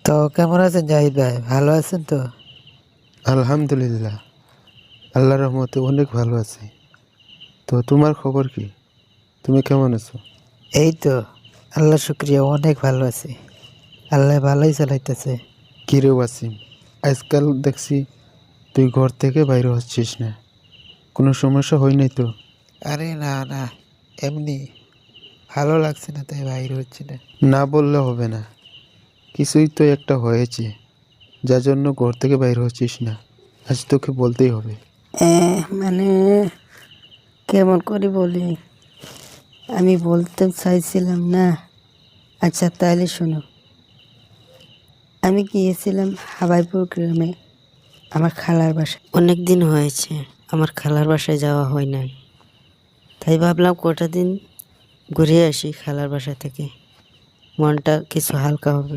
তো কেমন আছেন জাহিদ ভাই? ভালো আছেন তো? আলহামদুলিল্লাহ, আল্লাহর রহমতে অনেক ভালো আছি। তো তোমার খবর কি? তুমি কেমন আছো? এই তো, আল্লাহ শুক্রিয়া, অনেক ভালো আছি। আল্লাহ ভালোই চালাইতেছে। কিরে ওয়াসিম, আজকাল দেখছি তুই ঘর থেকে বাইরে হচ্ছিস না। কোনো সমস্যা হয় নাই তো? আরে না না, এমনি ভালো লাগছে না তাই বাইরে হচ্ছে না। না বললে হবে না, কিছুই তো একটা হয়েছে যার জন্য ঘর থেকে বাইরে হচ্ছিস না। আজ তোকে বলতেই হবে। মানে কেমন করে বলি, আমি বলতে চাইছিলাম না। আচ্ছা তাহলে শোনো, আমি গিয়েছিলাম হাবাইপুর গ্রামে আমার খালার বাসায়। অনেক দিন হয়েছে আমার খালার বাসায় যাওয়া হয় নাই, তাই ভাবলাম কটা দিন ঘুরে আসি খালার বাসা থেকে, মনটা কিছু হালকা হবে।